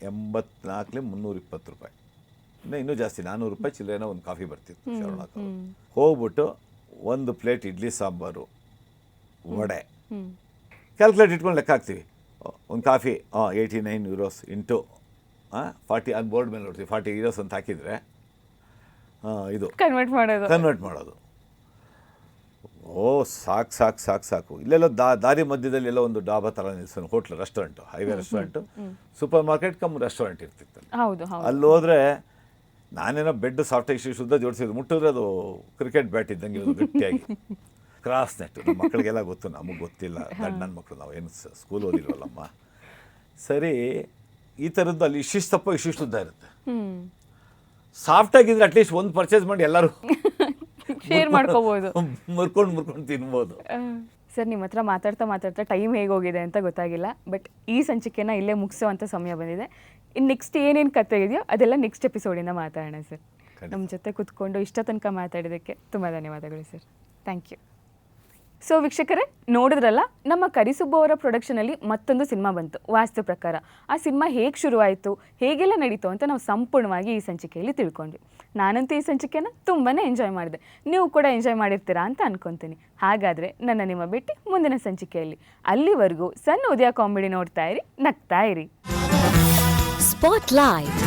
320 ರೂಪಾಯಿ. ಇನ್ನೂ ಜಾಸ್ತಿ, 400 ರೂಪಾಯಿ ಚಿಲ್ಲರೆನೋ ಒಂದು ಕಾಫಿ ಬರ್ತಿತ್ತು ಶರವಣ. ಹೋಗ್ಬಿಟ್ಟು ಒಂದು ಪ್ಲೇಟ್ ಇಡ್ಲಿ ಸಾಂಬಾರು, ವಡೆ, ಕ್ಯಾಲ್ಕುಲೇಟ್ ಇಟ್ಕೊಂಡು ಲೆಕ್ಕ ಹಾಕ್ತೀವಿ. ಒಂದು ಕಾಫಿ 89 ಯೂರೋಸ್ ಇಂಟು 40, ಅದು ಬೋರ್ಡ್ ಮೇಲೆ ನೋಡ್ತೀವಿ 40 ಯೂರೋಸ್ ಅಂತ ಹಾಕಿದರೆ ಇದು ಕನ್ವರ್ಟ್ ಮಾಡೋದು. ಓ ಸಾಕು. ಇಲ್ಲೆಲ್ಲ ದಾರಿ ಮಧ್ಯದಲ್ಲಿ ಎಲ್ಲ ಒಂದು ಡಾಬಾ ಥರ ನಿಲ್ಸೋನು, hotel, restaurant, highway restaurant, supermarket cum restaurant ಇರ್ತಿತ್ತು. ಅಲ್ಲಿ ಹೋದರೆ ನಾನೇನೋ ಬೆಡ್ ಸಾಫ್ಟಾಗಿ ಶುದ್ಧ ಜೋಡಿಸಿದ್ದು, ಮುಟ್ಟಿದ್ರೆ ಅದು ಕ್ರಿಕೆಟ್ ಬ್ಯಾಟ್ ಇದ್ದಂಗೆ ಇದು ಗಟ್ಟಿಯಾಗಿ. ಕ್ರಾಸ್ ನೆಟ್ಟು, ನಮ್ಮ ಮಕ್ಕಳಿಗೆಲ್ಲ ಗೊತ್ತು, ನಮಗೆ ಗೊತ್ತಿಲ್ಲ, ನನ್ನ ಮಕ್ಕಳು, ನಾವು ಏನು ಸ್ಕೂಲ್ ಓದಿಲ್ವಲ್ಲಮ್ಮ. ಸರಿ, ಈ ಥರದ್ದು ಅಲ್ಲಿ ಇಷ್ಟಿಷ್ಟು ಉದ್ದ ಇರುತ್ತೆ. ಸಾಫ್ಟಾಗಿದ್ರೆ ಅಟ್ಲೀಸ್ಟ್ ಒಂದು ಪರ್ಚೇಸ್ ಮಾಡಿ ಎಲ್ಲರೂ ಶೇರ್ ಮಾಡ್ಕೋಬಹುದು, ಮುರ್ಕೊಂಡು ತಿನ್ಬೋದು. ಸರ್, ನಿಮ್ಮ ಹತ್ರ ಮಾತಾಡ್ತಾ ಟೈಮ್ ಹೇಗೆ ಹೋಗಿದೆ ಅಂತ ಗೊತ್ತಾಗಿಲ್ಲ. ಬಟ್ ಈ ಸಂಚಿಕೆನ ಇಲ್ಲೇ ಮುಗಿಸೋವಂಥ ಸಮಯ ಬಂದಿದೆ. ಇನ್ನು ನೆಕ್ಸ್ಟ್ ಏನೇನು ಕತೆ ಇದೆಯೋ ಅದೆಲ್ಲ ನೆಕ್ಸ್ಟ್ ಎಪಿಸೋಡಿಂದ ಮಾತಾಡೋಣ ಸರ್. ನಮ್ಮ ಜೊತೆ ಕುತ್ಕೊಂಡು ಇಷ್ಟ ತನಕ ಮಾತಾಡಿದ್ದಕ್ಕೆ ತುಂಬ ಧನ್ಯವಾದಗಳು ಸರ್. Thank you. ಸೊ ವೀಕ್ಷಕರೇ, ನೋಡಿದ್ರಲ್ಲ, ನಮ್ಮ ಕರಿಸುಬ್ಬು ಅವರ ಪ್ರೊಡಕ್ಷನಲ್ಲಿ ಮತ್ತೊಂದು ಸಿನಿಮಾ ಬಂತು, ವಾಸ್ತು ಪ್ರಕಾರ. ಆ ಸಿನಿಮಾ ಹೇಗೆ ಶುರುವಾಯಿತು, ಹೇಗೆಲ್ಲ ನಡೀತು ಅಂತ ನಾವು ಸಂಪೂರ್ಣವಾಗಿ ಈ ಸಂಚಿಕೆಯಲ್ಲಿ ತಿಳ್ಕೊಂಡ್ವಿ. ನಾನಂತೂ ಈ ಸಂಚಿಕೆನ ತುಂಬಾ ಎಂಜಾಯ್ ಮಾಡಿದೆ. ನೀವು ಕೂಡ ಎಂಜಾಯ್ ಮಾಡಿರ್ತೀರಾ ಅಂತ ಅನ್ಕೊತೀನಿ. ಹಾಗಾದರೆ ನಿಮ್ಮ ಭೇಟಿ ಮುಂದಿನ ಸಂಚಿಕೆಯಲ್ಲಿ. ಅಲ್ಲಿವರೆಗೂ ಸಣ್ಣ ಉದಯ ಕಾಮಿಡಿ ನೋಡ್ತಾ ಇರಿ, ನಗ್ತಾ ಇರಿ. Spotlight.